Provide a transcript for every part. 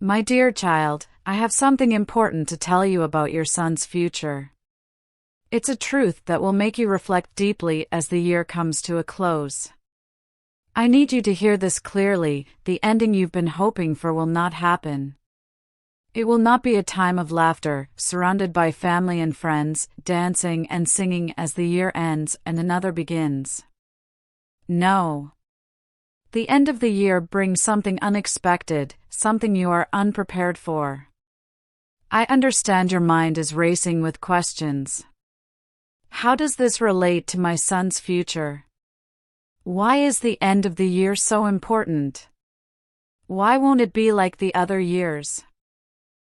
My dear child, I have something important to tell you about your son's future. It's a truth that will make you reflect deeply as the year comes to a close. I need you to hear this clearly: the ending you've been hoping for will not happen. It will not be a time of laughter, surrounded by family and friends, dancing and singing as the year ends and another begins. No. The end of the year brings something unexpected, something you are unprepared for. I understand your mind is racing with questions. How does this relate to my son's future? Why is the end of the year so important? Why won't it be like the other years?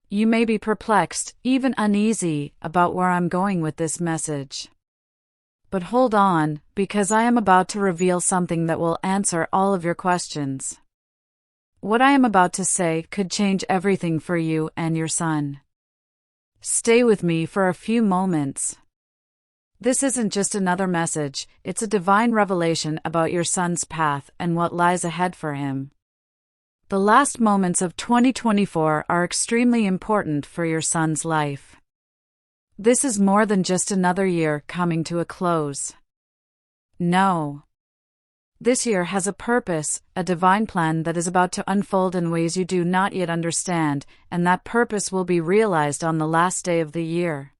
You may be perplexed, even uneasy, about where I'm going with this message. But hold on, because I am about to reveal something that will answer all of your questions. What I am about to say could change everything for you and your son. Stay with me for a few moments. This isn't just another message, it's a divine revelation about your son's path and what lies ahead for him. The last moments of 2024 are extremely important for your son's life. This is more than just another year coming to a close. No. This year has a purpose, a divine plan that is about to unfold in ways you do not yet understand, and that purpose will be realized on the last day of the year.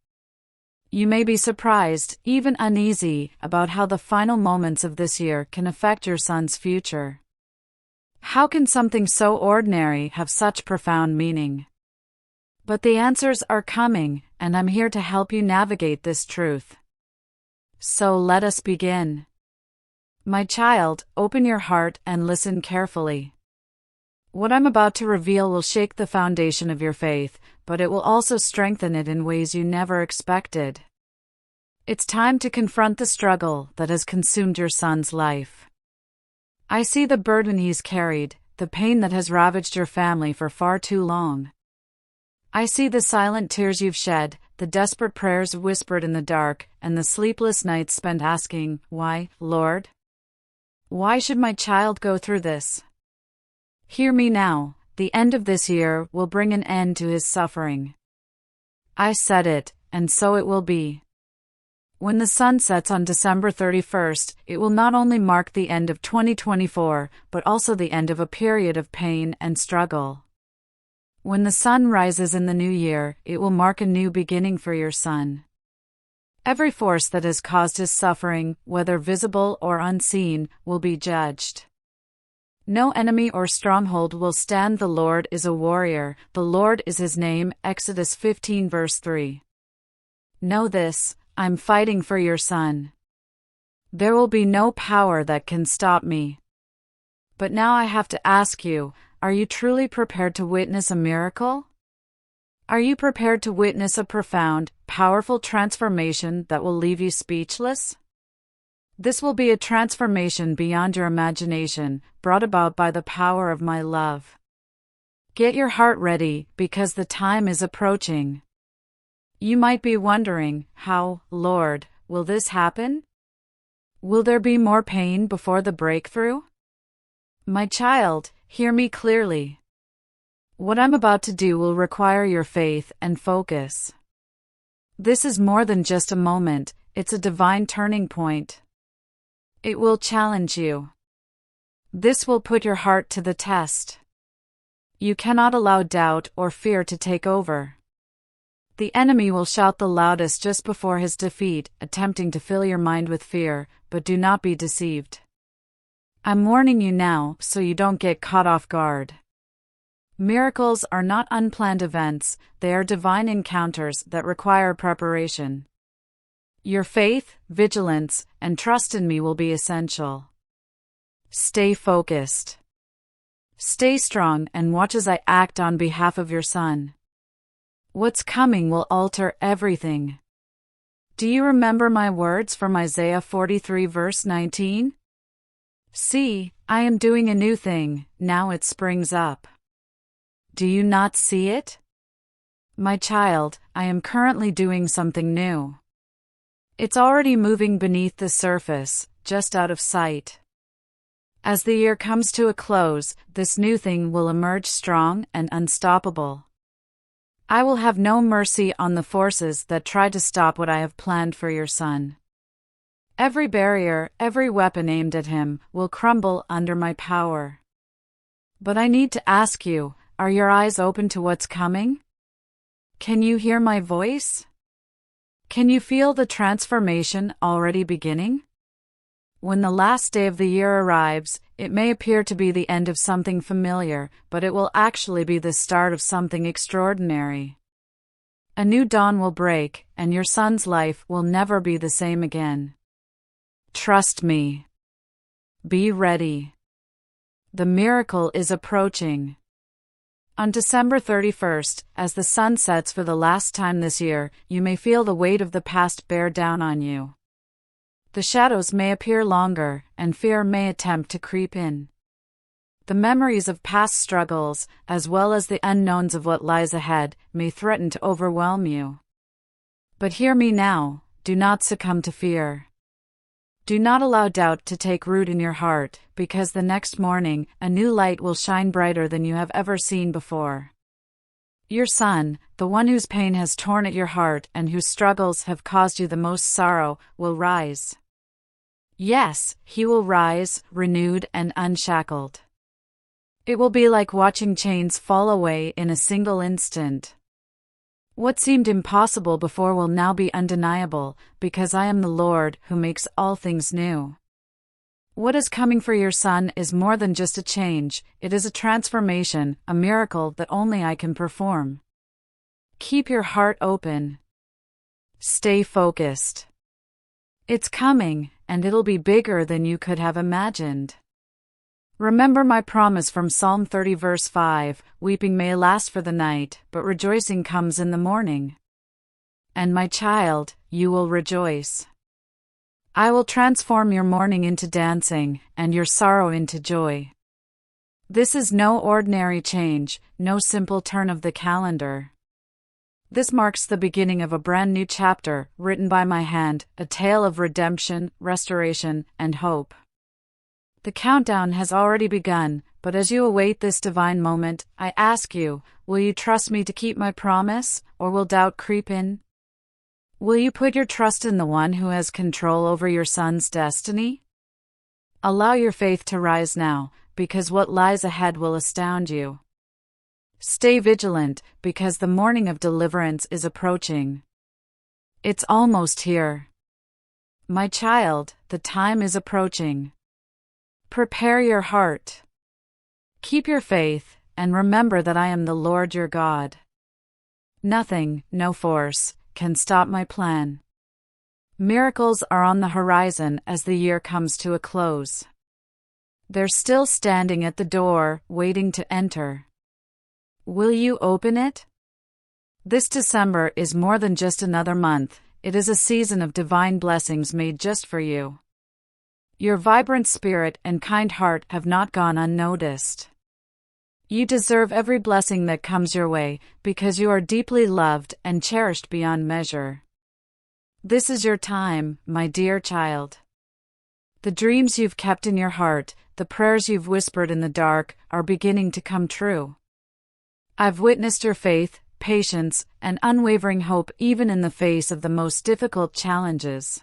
You may be surprised, even uneasy, about how the final moments of this year can affect your son's future. How can something so ordinary have such profound meaning? But the answers are coming, and I'm here to help you navigate this truth. So let us begin. My child, open your heart and listen carefully. What I'm about to reveal will shake the foundation of your faith, but it will also strengthen it in ways you never expected. It's time to confront the struggle that has consumed your son's life. I see the burden he's carried, the pain that has ravaged your family for far too long. I see the silent tears you've shed, the desperate prayers whispered in the dark, and the sleepless nights spent asking, "Why, Lord? Why should my child go through this?" Hear me now, the end of this year will bring an end to his suffering. I said it, and so it will be. When the sun sets on December 31st, it will not only mark the end of 2024, but also the end of a period of pain and struggle. When the sun rises in the new year, it will mark a new beginning for your son. Every force that has caused his suffering, whether visible or unseen, will be judged. No enemy or stronghold will stand. The Lord is a warrior, the Lord is his name. Exodus 15 verse 3. Know this, I'm fighting for your son. There will be no power that can stop me. But now I have to ask you, are you truly prepared to witness a miracle? Are you prepared to witness a profound, powerful transformation that will leave you speechless? This will be a transformation beyond your imagination, brought about by the power of my love. Get your heart ready, because the time is approaching. You might be wondering, how, Lord, will this happen? Will there be more pain before the breakthrough? My child, hear me clearly. What I'm about to do will require your faith and focus. This is more than just a moment, it's a divine turning point. It will challenge you. This will put your heart to the test. You cannot allow doubt or fear to take over. The enemy will shout the loudest just before his defeat, attempting to fill your mind with fear, but do not be deceived. I'm warning you now, so you don't get caught off guard. Miracles are not unplanned events, they are divine encounters that require preparation. Your faith, vigilance, and trust in me will be essential. Stay focused. Stay strong and watch as I act on behalf of your son. What's coming will alter everything. Do you remember my words from Isaiah 43 verse 19? See, I am doing a new thing, now it springs up. Do you not see it? My child, I am currently doing something new. It's already moving beneath the surface, just out of sight. As the year comes to a close, this new thing will emerge strong and unstoppable. I will have no mercy on the forces that try to stop what I have planned for your son. Every barrier, every weapon aimed at him, will crumble under my power. But I need to ask you, are your eyes open to what's coming? Can you hear my voice? Can you feel the transformation already beginning? When the last day of the year arrives, it may appear to be the end of something familiar, but it will actually be the start of something extraordinary. A new dawn will break, and your son's life will never be the same again. Trust me. Be ready. The miracle is approaching. On December 31st, as the sun sets for the last time this year, you may feel the weight of the past bear down on you. The shadows may appear longer, and fear may attempt to creep in. The memories of past struggles, as well as the unknowns of what lies ahead, may threaten to overwhelm you. But hear me now, do not succumb to fear. Do not allow doubt to take root in your heart, because the next morning, a new light will shine brighter than you have ever seen before. Your son, the one whose pain has torn at your heart and whose struggles have caused you the most sorrow, will rise. Yes, he will rise, renewed and unshackled. It will be like watching chains fall away in a single instant. What seemed impossible before will now be undeniable, because I am the Lord who makes all things new. What is coming for your son is more than just a change, it is a transformation, a miracle that only I can perform. Keep your heart open. Stay focused. It's coming, and it'll be bigger than you could have imagined. Remember my promise from Psalm 30 verse 5, weeping may last for the night, but rejoicing comes in the morning. And my child, you will rejoice. I will transform your mourning into dancing, and your sorrow into joy. This is no ordinary change, no simple turn of the calendar. This marks the beginning of a brand new chapter, written by my hand, a tale of redemption, restoration, and hope. The countdown has already begun, but as you await this divine moment, I ask you, will you trust me to keep my promise, or will doubt creep in? Will you put your trust in the one who has control over your son's destiny? Allow your faith to rise now, because what lies ahead will astound you. Stay vigilant, because the morning of deliverance is approaching. It's almost here. My child, the time is approaching. Prepare your heart. Keep your faith, and remember that I am the Lord your God. Nothing, no force, can stop my plan. Miracles are on the horizon as the year comes to a close. They're still standing at the door, waiting to enter. Will you open it? This December is more than just another month, it is a season of divine blessings made just for you. Your vibrant spirit and kind heart have not gone unnoticed. You deserve every blessing that comes your way, because you are deeply loved and cherished beyond measure. This is your time, my dear child. The dreams you've kept in your heart, the prayers you've whispered in the dark, are beginning to come true. I've witnessed your faith, patience, and unwavering hope even in the face of the most difficult challenges.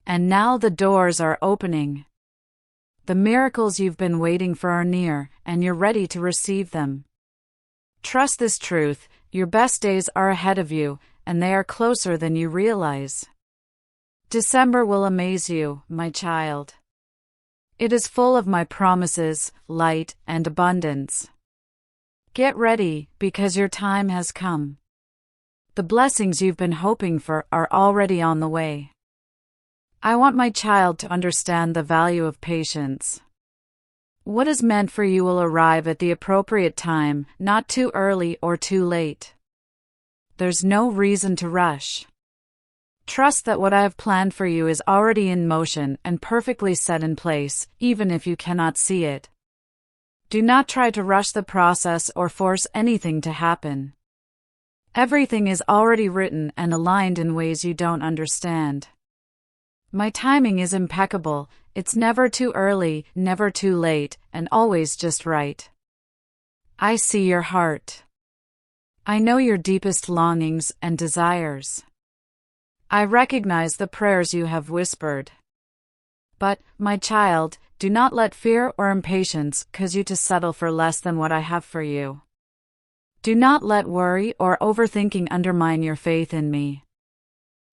And now the doors are opening. The miracles you've been waiting for are near, and you're ready to receive them. Trust this truth, your best days are ahead of you, and they are closer than you realize. December will amaze you, my child. It is full of my promises, light, and abundance. Get ready, because your time has come. The blessings you've been hoping for are already on the way. I want my child to understand the value of patience. What is meant for you will arrive at the appropriate time, not too early or too late. There's no reason to rush. Trust that what I have planned for you is already in motion and perfectly set in place, even if you cannot see it. Do not try to rush the process or force anything to happen. Everything is already written and aligned in ways you don't understand. My timing is impeccable. It's never too early, never too late, and always just right. I see your heart. I know your deepest longings and desires. I recognize the prayers you have whispered. But, my child, do not let fear or impatience cause you to settle for less than what I have for you. Do not let worry or overthinking undermine your faith in me.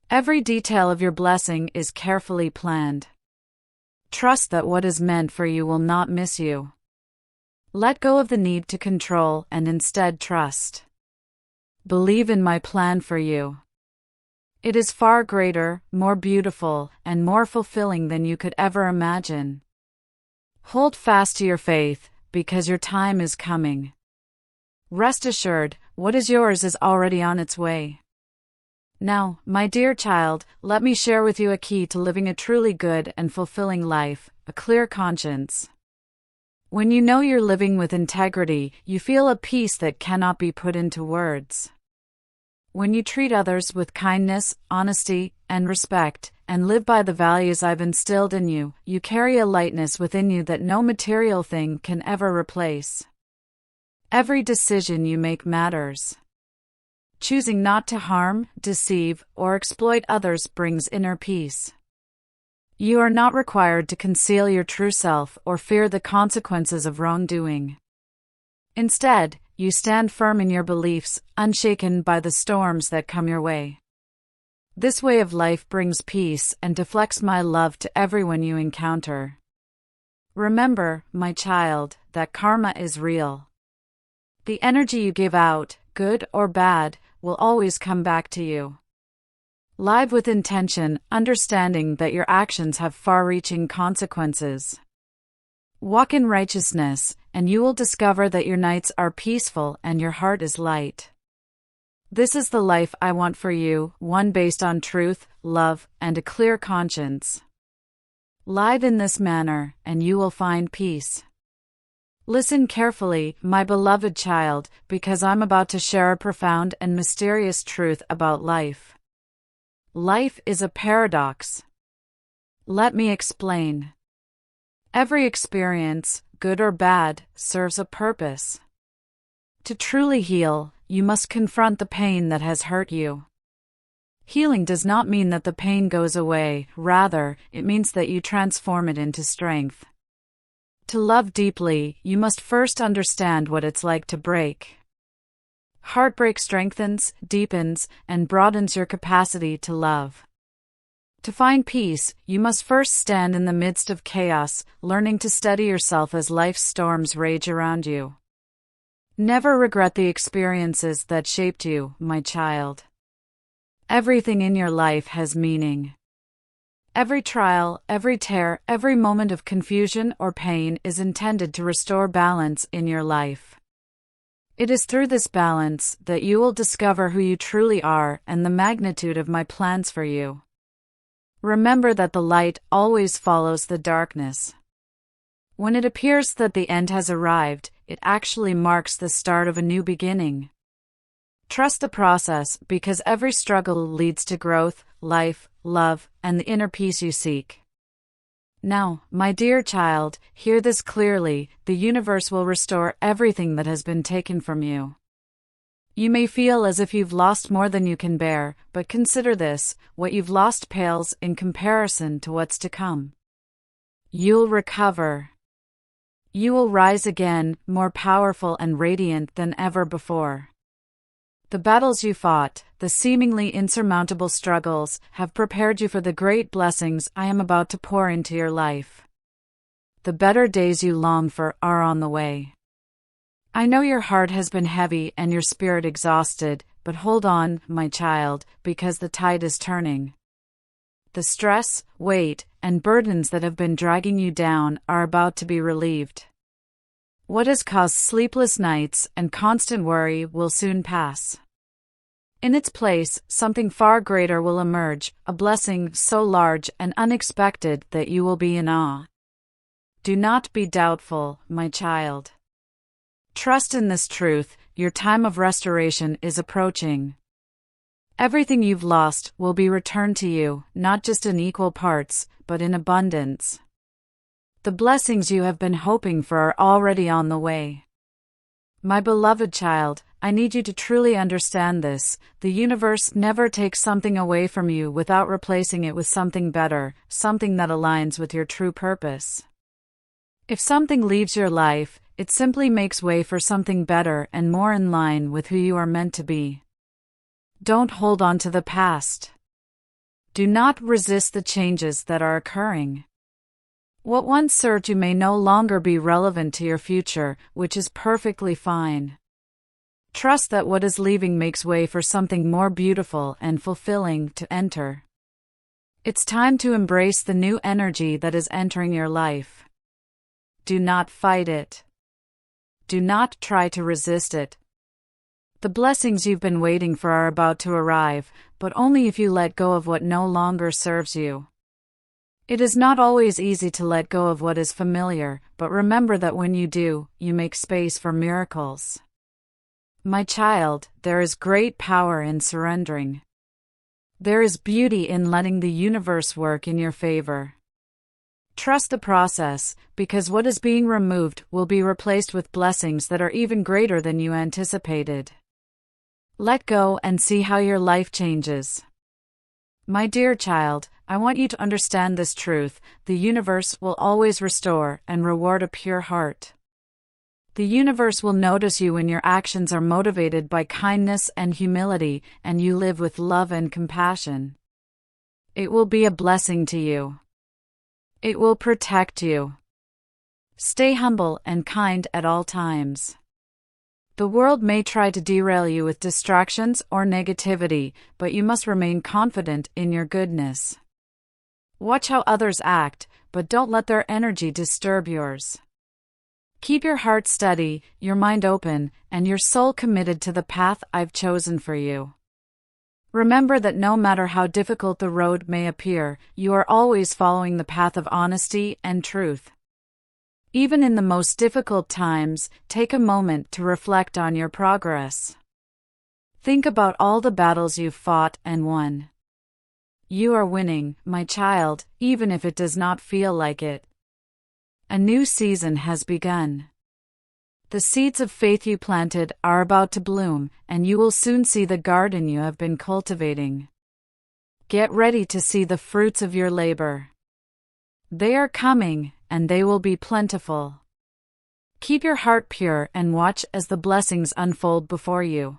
Every detail of your blessing is carefully planned. Trust that what is meant for you will not miss you. Let go of the need to control and instead trust. Believe in my plan for you. It is far greater, more beautiful, and more fulfilling than you could ever imagine. Hold fast to your faith, because your time is coming. Rest assured, what is yours is already on its way. Now, my dear child, let me share with you a key to living a truly good and fulfilling life, a clear conscience. When you know you're living with integrity, you feel a peace that cannot be put into words. When you treat others with kindness, honesty, and respect, and live by the values I've instilled in you, you carry a lightness within you that no material thing can ever replace. Every decision you make matters. Choosing not to harm, deceive, or exploit others brings inner peace. You are not required to conceal your true self or fear the consequences of wrongdoing. Instead, you stand firm in your beliefs, unshaken by the storms that come your way. This way of life brings peace and deflects my love to everyone you encounter. Remember, my child, that karma is real. The energy you give out, good or bad, will always come back to you. Live with intention, understanding that your actions have far-reaching consequences. Walk in righteousness, and you will discover that your nights are peaceful and your heart is light. This is the life I want for you, one based on truth, love, and a clear conscience. Live in this manner, and you will find peace. Listen carefully, my beloved child, because I'm about to share a profound and mysterious truth about life. Life is a paradox. Let me explain. Every experience, good or bad, serves a purpose. To truly heal, you must confront the pain that has hurt you. Healing does not mean that the pain goes away, rather, it means that you transform it into strength. To love deeply, you must first understand what it's like to break. Heartbreak strengthens, deepens, and broadens your capacity to love. To find peace, you must first stand in the midst of chaos, learning to steady yourself as life's storms rage around you. Never regret the experiences that shaped you, my child. Everything in your life has meaning. Every trial, every tear, every moment of confusion or pain is intended to restore balance in your life. It is through this balance that you will discover who you truly are and the magnitude of my plans for you. Remember that the light always follows the darkness. When it appears that the end has arrived, it actually marks the start of a new beginning. Trust the process, because every struggle leads to growth, life, love, and the inner peace you seek. Now, my dear child, hear this clearly: the universe will restore everything that has been taken from you. You may feel as if you've lost more than you can bear, but consider this: what you've lost pales in comparison to what's to come. You'll recover. You will rise again, more powerful and radiant than ever before. The battles you fought, the seemingly insurmountable struggles, have prepared you for the great blessings I am about to pour into your life. The better days you long for are on the way. I know your heart has been heavy and your spirit exhausted, but hold on, my child, because the tide is turning. The stress, weight, and burdens that have been dragging you down are about to be relieved. What has caused sleepless nights and constant worry will soon pass. In its place, something far greater will emerge, a blessing so large and unexpected that you will be in awe. Do not be doubtful, my child. Trust in this truth: your time of restoration is approaching. Everything you've lost will be returned to you, not just in equal parts, but in abundance. The blessings you have been hoping for are already on the way. My beloved child, I need you to truly understand this. The universe never takes something away from you without replacing it with something better, something that aligns with your true purpose. If something leaves your life, it simply makes way for something better and more in line with who you are meant to be. Don't hold on to the past. Do not resist the changes that are occurring. What once served you may no longer be relevant to your future, which is perfectly fine. Trust that what is leaving makes way for something more beautiful and fulfilling to enter. It's time to embrace the new energy that is entering your life. Do not fight it. Do not try to resist it. The blessings you've been waiting for are about to arrive, but only if you let go of what no longer serves you. It is not always easy to let go of what is familiar, but remember that when you do, you make space for miracles. My child, there is great power in surrendering. There is beauty in letting the universe work in your favor. Trust the process, because what is being removed will be replaced with blessings that are even greater than you anticipated. Let go and see how your life changes. My dear child, I want you to understand this truth: the universe will always restore and reward a pure heart. The universe will notice you when your actions are motivated by kindness and humility, and you live with love and compassion. It will be a blessing to you. It will protect you. Stay humble and kind at all times. The world may try to derail you with distractions or negativity, but you must remain confident in your goodness. Watch how others act, but don't let their energy disturb yours. Keep your heart steady, your mind open, and your soul committed to the path I've chosen for you. Remember that no matter how difficult the road may appear, you are always following the path of honesty and truth. Even in the most difficult times, take a moment to reflect on your progress. Think about all the battles you've fought and won. You are winning, my child, even if it does not feel like it. A new season has begun. The seeds of faith you planted are about to bloom, and you will soon see the garden you have been cultivating. Get ready to see the fruits of your labor. They are coming, and they will be plentiful. Keep your heart pure and watch as the blessings unfold before you.